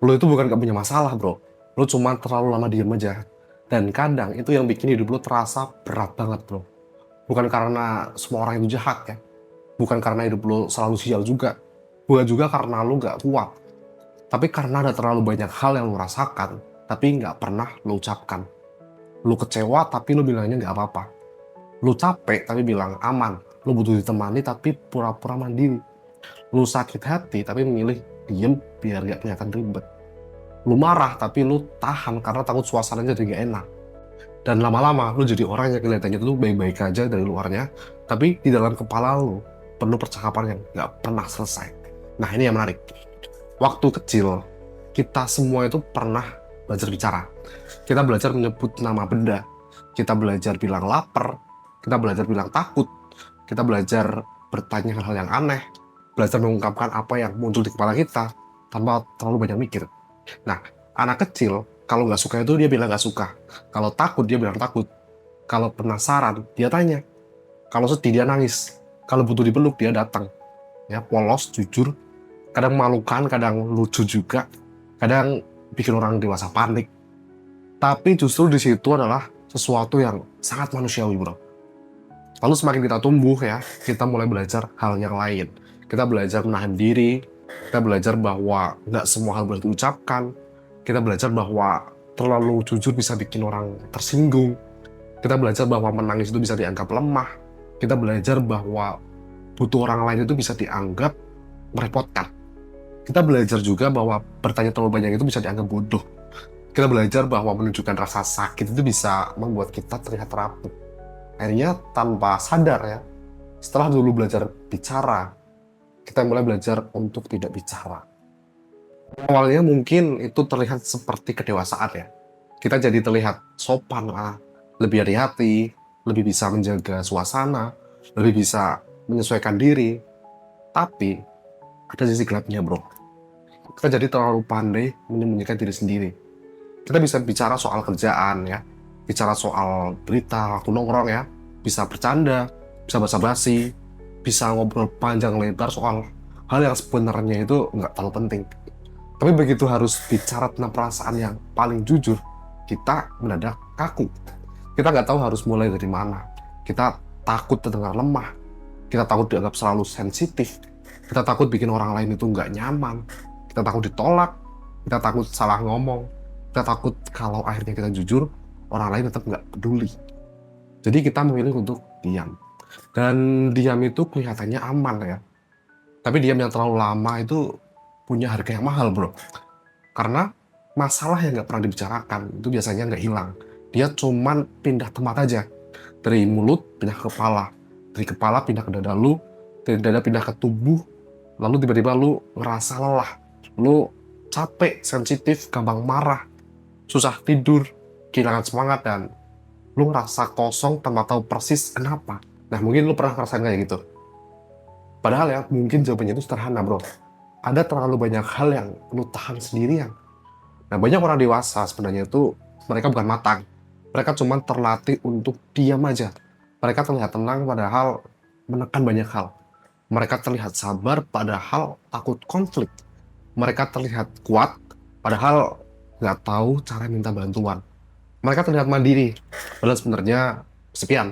Lo itu bukan gak punya masalah, bro. Lo cuma terlalu lama diem aja. Dan kadang itu yang bikin hidup lo terasa berat banget, bro. Bukan karena semua orang itu jahat ya. Bukan karena hidup lo selalu sial juga. Bukan juga karena lo gak kuat. Tapi karena ada terlalu banyak hal yang lo rasakan, tapi gak pernah lo ucapkan. Lo kecewa, tapi lo bilangnya gak apa-apa. Lo capek, tapi bilang aman. Lo butuh ditemani, tapi pura-pura mandiri. Lo sakit hati, tapi memilih diem biar gak kelihatan ribet. Lu marah tapi lu tahan karena takut suasananya jadi gak enak. Dan lama-lama lu jadi orang yang kelihatannya tuh baik-baik aja dari luarnya, tapi di dalam kepala lu penuh percakapan yang gak pernah selesai. Nah, ini yang menarik. Waktu kecil kita semua itu pernah belajar bicara. Kita belajar menyebut nama benda. Kita belajar bilang lapar. Kita belajar bilang takut. Kita belajar bertanya hal-hal yang aneh. Belajar mengungkapkan apa yang muncul di kepala kita tanpa terlalu banyak mikir. Nah, anak kecil kalau nggak suka itu dia bilang nggak suka. Kalau takut dia bilang takut. Kalau penasaran dia tanya. Kalau sedih dia nangis. Kalau butuh dipeluk dia datang. Ya, polos, jujur. Kadang memalukan, kadang lucu juga. Kadang bikin orang dewasa panik. Tapi justru di situ adalah sesuatu yang sangat manusiawi, bro. Lalu semakin kita tumbuh ya, kita mulai belajar hal yang lain. Kita belajar menahan diri. Kita belajar bahwa nggak semua hal boleh diucapkan. Kita belajar bahwa terlalu jujur bisa bikin orang tersinggung. Kita belajar bahwa menangis itu bisa dianggap lemah. Kita belajar bahwa butuh orang lain itu bisa dianggap merepotkan. Kita belajar juga bahwa bertanya terlalu banyak itu bisa dianggap bodoh. Kita belajar bahwa menunjukkan rasa sakit itu bisa membuat kita terlihat rapuh. Akhirnya tanpa sadar ya, setelah dulu belajar bicara, kita mulai belajar untuk tidak bicara. Awalnya mungkin itu terlihat seperti kedewasaan ya. Kita jadi terlihat sopan lah, lebih hati-hati, lebih bisa menjaga suasana, lebih bisa menyesuaikan diri. Tapi ada sisi gelapnya, bro. Kita jadi terlalu pandai menyembunyikan diri sendiri. Kita bisa bicara soal kerjaan ya, bicara soal berita, waktu nongkrong ya, bisa bercanda, bisa basa-basi, bisa ngobrol panjang lebar soal hal yang sebenarnya itu nggak terlalu penting. Tapi begitu harus bicara tentang perasaan yang paling jujur, kita mendadak kaku. Kita nggak tahu harus mulai dari mana. Kita takut terdengar lemah. Kita takut dianggap selalu sensitif. Kita takut bikin orang lain itu nggak nyaman. Kita takut ditolak. Kita takut salah ngomong. Kita takut kalau akhirnya kita jujur, orang lain tetap nggak peduli. Jadi kita memilih untuk diam. Dan diam itu kelihatannya aman ya. Tapi diam yang terlalu lama itu punya harga yang mahal, bro. Karena masalah yang nggak pernah dibicarakan itu biasanya nggak hilang. Dia cuman pindah tempat aja. Dari mulut pindah ke kepala. Dari kepala pindah ke dada lu. Dari dada pindah ke tubuh. Lalu tiba-tiba lu ngerasa lelah. Lu capek, sensitif, gampang marah. Susah tidur, kehilangan semangat, dan lu ngerasa kosong tanpa tahu persis kenapa. Nah, mungkin lu pernah ngerasain kayak gitu. Padahal ya, mungkin jawabannya itu sederhana, bro. Ada terlalu banyak hal yang lu tahan sendirian. Nah, banyak orang dewasa sebenarnya itu mereka bukan matang. Mereka cuma terlatih untuk diam aja. Mereka terlihat tenang padahal menekan banyak hal. Mereka terlihat sabar padahal takut konflik. Mereka terlihat kuat padahal nggak tahu cara minta bantuan. Mereka terlihat mandiri padahal sebenarnya kesepian.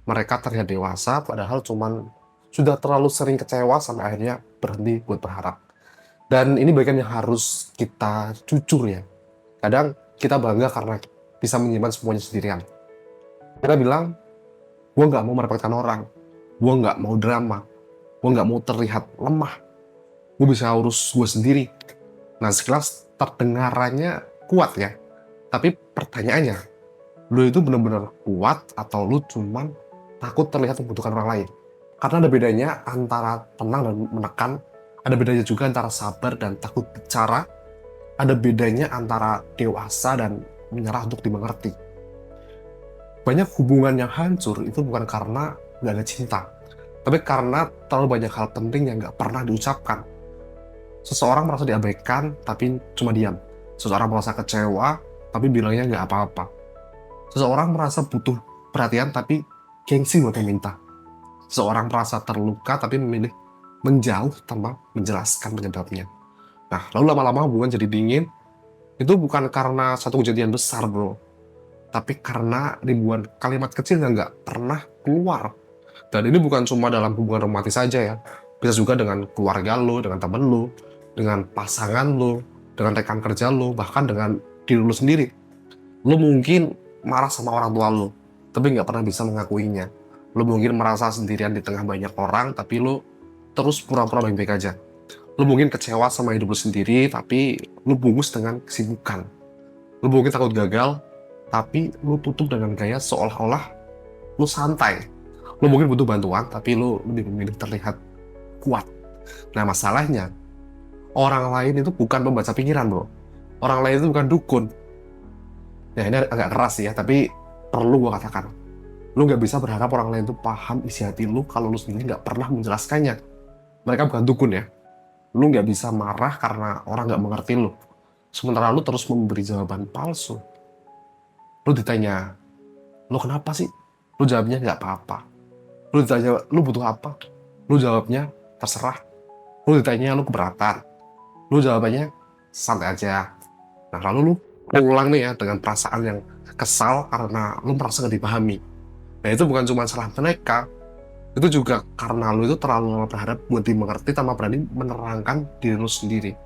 Mereka terlihat dewasa padahal cuman sudah terlalu sering kecewa sampai akhirnya berhenti buat berharap. Dan ini bagian yang harus kita jujur ya. Kadang kita bangga karena bisa menyimpan semuanya sendirian. Kita bilang, gue nggak mau merepotkan orang, gue nggak mau drama, gue nggak mau terlihat lemah, gue bisa urus gue sendiri. Nah, sekilas terdengarannya kuat ya. Tapi pertanyaannya, lu itu benar-benar kuat atau lu cuman takut terlihat membutuhkan orang lain? Karena ada bedanya antara tenang dan menekan, ada bedanya juga antara sabar dan takut bicara, ada bedanya antara dewasa dan menyerah untuk dimengerti. Banyak hubungan yang hancur itu bukan karena nggak ada cinta, tapi karena terlalu banyak hal penting yang nggak pernah diucapkan. Seseorang merasa diabaikan, tapi cuma diam. Seseorang merasa kecewa, tapi bilangnya nggak apa-apa. Seseorang merasa butuh perhatian, tapi gengsi buat meminta. Seseorang merasa terluka, tapi memilih menjauh tanpa menjelaskan penyebabnya. Nah, lalu lama-lama hubungan jadi dingin, itu bukan karena satu kejadian besar, bro. Tapi karena ribuan kalimat kecil yang nggak pernah keluar. Dan ini bukan cuma dalam hubungan romantis saja ya. Bisa juga dengan keluarga lo, dengan temen lo, dengan pasangan lo, dengan rekan kerja lo, bahkan dengan diri lo sendiri. Lo mungkin marah sama orang tua lo, tapi nggak pernah bisa mengakuinya. Lo mungkin merasa sendirian di tengah banyak orang, tapi lo terus pura-pura baik-baik aja. Lo mungkin kecewa sama hidup lo sendiri, tapi lo bungkus dengan kesibukan. Lo mungkin takut gagal, tapi lo tutup dengan gaya seolah-olah lo santai. Lo mungkin butuh bantuan, tapi lo lebih memilih terlihat kuat. Nah, masalahnya, orang lain itu bukan pembaca pikiran, bro. Orang lain itu bukan dukun. Ya, ini agak keras ya, tapi perlu gue katakan. Lo nggak bisa berharap orang lain itu paham isi hati lo kalau lo sendiri nggak pernah menjelaskannya. Mereka bukan dukun ya. Lo nggak bisa marah karena orang nggak mengerti lo. Sementara lo terus memberi jawaban palsu. Lo ditanya, lo kenapa sih? Lo jawabnya nggak apa-apa. Lo ditanya, lo butuh apa? Lo jawabnya terserah. Lo ditanya, lo keberatan. Lo jawabannya santai aja. Nah, lalu lo pulang nih ya dengan perasaan yang kesal karena lo merasa nggak dipahami. Nah, itu bukan cuma salah mereka, itu juga karena lo itu terlalu berharap buat dimengerti tanpa berani menerangkan diri lo sendiri.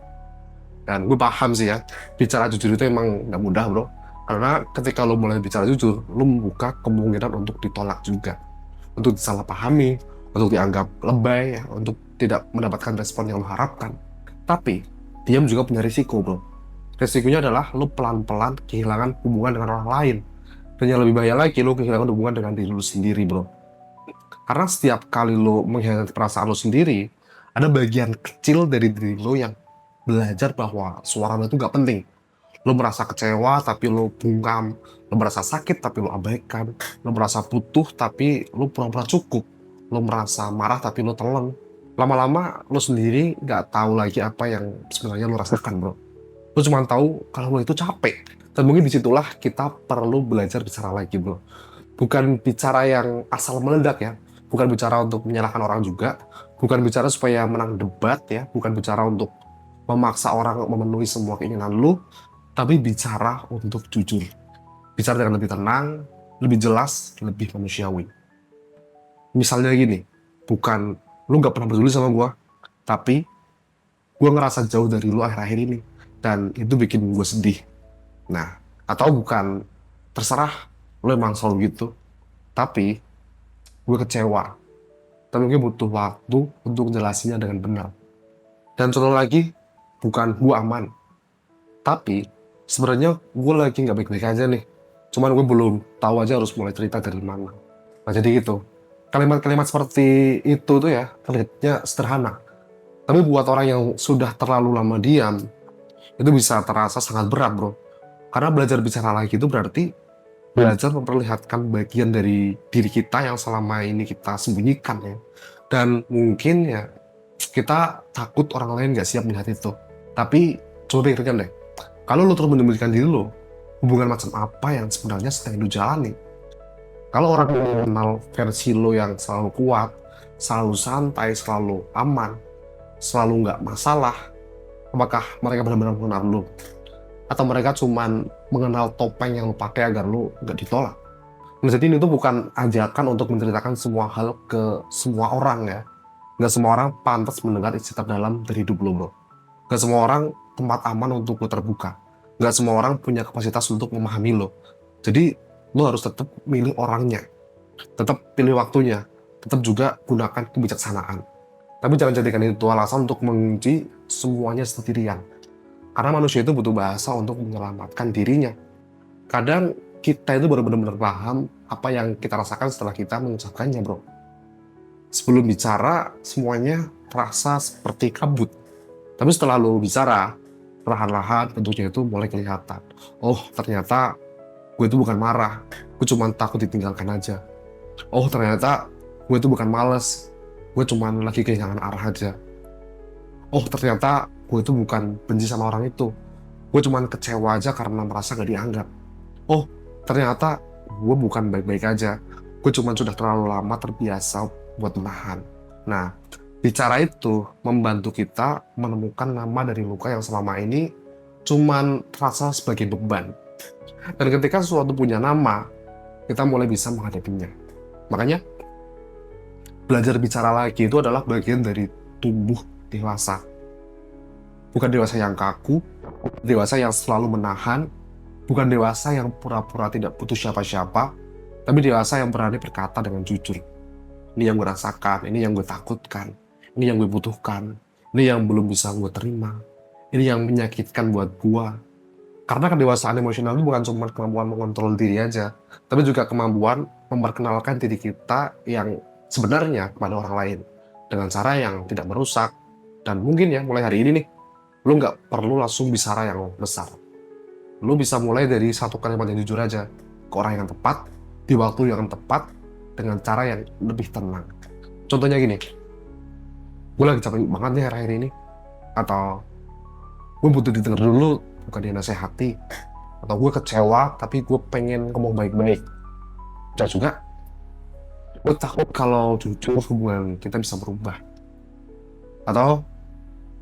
Dan gue paham sih ya, bicara jujur itu emang nggak mudah, bro. Karena ketika lo mulai bicara jujur, lo membuka kemungkinan untuk ditolak juga, untuk disalahpahami, untuk dianggap lebay, ya, untuk tidak mendapatkan respon yang lo harapkan. Tapi, diam juga punya risiko, bro. Risikonya adalah lo pelan-pelan kehilangan hubungan dengan orang lain. Dan yang lebih bahaya lagi, lo kehilangan hubungan dengan diri lo sendiri, bro. Karena setiap kali lo mengkhianati perasaan lo sendiri, ada bagian kecil dari diri lo yang belajar bahwa suara lo itu gak penting. Lo merasa kecewa, tapi lo bungkam. Lo merasa sakit, tapi lo abaikan. Lo merasa butuh, tapi lo pura-pura cukup. Lo merasa marah, tapi lo telan. Lama-lama, lo sendiri gak tahu lagi apa yang sebenarnya lo rasakan, bro. Lo cuma tahu kalau lo itu capek. Dan mungkin disitulah kita perlu belajar bicara lagi, bro. Bukan bicara yang asal meledak ya. Bukan bicara untuk menyalahkan orang juga. Bukan bicara supaya menang debat ya. Bukan bicara untuk memaksa orang memenuhi semua keinginan lo. Tapi bicara untuk jujur. Bicara dengan lebih tenang, lebih jelas, lebih manusiawi. Misalnya gini, bukan lo gak pernah peduli sama gue, tapi gue ngerasa jauh dari lo akhir-akhir ini. Dan itu bikin gue sedih. Nah, atau bukan, terserah lo emang selalu gitu, tapi gue kecewa. Tapi mungkin butuh waktu untuk jelasinnya dengan benar. Dan contoh lagi, bukan gue aman, tapi sebenarnya gue lagi nggak baik-baik aja nih. Cuman gue belum tahu aja harus mulai cerita dari mana. Nah, jadi gitu. Kalimat-kalimat seperti itu tuh ya, terlihatnya sederhana. Tapi buat orang yang sudah terlalu lama diam, itu bisa terasa sangat berat, bro. Karena belajar bicara lagi itu berarti belajar memperlihatkan bagian dari diri kita yang selama ini kita sembunyikan ya. Dan mungkin ya, kita takut orang lain nggak siap melihat itu. Tapi coba pikirkan deh, kalau lo terus menyembunyikan diri lo, hubungan macam apa yang sebenarnya sedang lo jalani? Kalau orang yang mengenal versi lo yang selalu kuat, selalu santai, selalu aman, selalu nggak masalah, apakah mereka benar-benar mengenal lo? Atau mereka cuman mengenal topeng yang lo pakai agar lo nggak ditolak? Nah, jadi ini tuh bukan ajakan untuk menceritakan semua hal ke semua orang ya. Nggak semua orang pantas mendengar isi terdalam dari hidup lo, bro. Nggak semua orang tempat aman untuk lo terbuka. Nggak semua orang punya kapasitas untuk memahami lo. Jadi, lo harus tetap milih orangnya. Tetap pilih waktunya. Tetap juga gunakan kebijaksanaan. Tapi jangan jadikan itu alasan untuk mengunci semuanya sendirian. Karena manusia itu butuh bahasa untuk menyelamatkan dirinya. Kadang kita itu baru benar-benar paham apa yang kita rasakan setelah kita mengucapkannya, bro. Sebelum bicara, semuanya terasa seperti kabut. Tapi setelah lo bicara, perlahan-lahan bentuknya itu mulai kelihatan. Oh, ternyata gue itu bukan marah. Gue cuma takut ditinggalkan aja. Oh, ternyata gue itu bukan malas. Gue cuma lagi kehilangan arah aja. Oh, ternyata gue itu bukan benci sama orang itu. Gue cuma kecewa aja karena merasa gak dianggap. Oh, ternyata gue bukan baik-baik aja. Gue cuma sudah terlalu lama terbiasa buat menahan. Nah, Bicara itu membantu kita menemukan nama dari luka yang selama ini cuman terasa sebagai beban. Dan ketika sesuatu punya nama, kita mulai bisa menghadapinya. Makanya, belajar bicara lagi itu adalah bagian dari tumbuh dewasa. Bukan dewasa yang kaku, dewasa yang selalu menahan, bukan dewasa yang pura-pura tidak butuh siapa-siapa, tapi dewasa yang berani berkata dengan jujur. Ini yang gue rasakan, ini yang gue takutkan, ini yang gue butuhkan, ini yang belum bisa gue terima, ini yang menyakitkan buat gue. Karena kedewasaan emosional itu bukan cuma kemampuan mengontrol diri aja, tapi juga kemampuan memperkenalkan diri kita yang sebenarnya kepada orang lain dengan cara yang tidak merusak. Dan mungkin ya mulai hari ini nih, lo nggak perlu langsung bicara yang besar. Lo bisa mulai dari satu kalimat yang jujur aja ke orang yang tepat, di waktu yang tepat, dengan cara yang lebih tenang. Contohnya gini, gue lagi capek banget nih akhir-akhir ini, atau gue butuh didengar dulu, bukan dinasehati, atau gue kecewa tapi gue pengen ngomong baik-baik. Dan juga gue takut kalau jujur hubungan kita bisa berubah, atau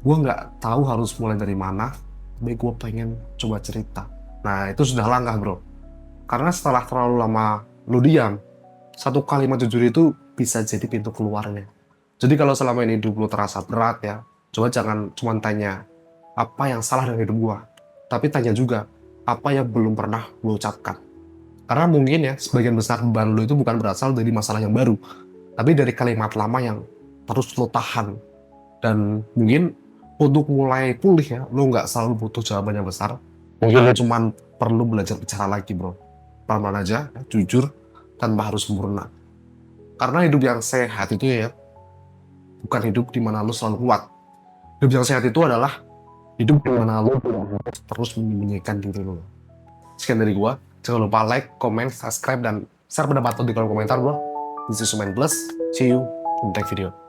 gue nggak tahu harus mulai dari mana, tapi gue pengen coba cerita. Nah itu sudah langkah bro, karena setelah terlalu lama lu diam, satu kalimat jujur itu bisa jadi pintu keluarnya. Jadi kalau selama ini hidup lu terasa berat ya, coba jangan cuma tanya apa yang salah dengan hidup gue, tapi tanya juga apa yang belum pernah gue ucapkan. Karena mungkin ya sebagian besar beban lo itu bukan berasal dari masalah yang baru, tapi dari kalimat lama yang terus lo tahan. Dan mungkin untuk mulai pulih ya, lo nggak selalu butuh jawaban yang besar. Mungkin lo cuma perlu belajar bicara lagi bro. Pelan-pelan aja, ya, jujur, tanpa harus sempurna. Karena hidup yang sehat itu ya, bukan hidup di mana lo selalu kuat. Hidup yang sehat itu adalah hidup di mana lo terus menyembunyikan diri lo. Sekian dari gua. Jangan lupa like, comment, subscribe, dan share pendapat lo di kolom komentar bro. This is Sumen Plus. See you in the next video.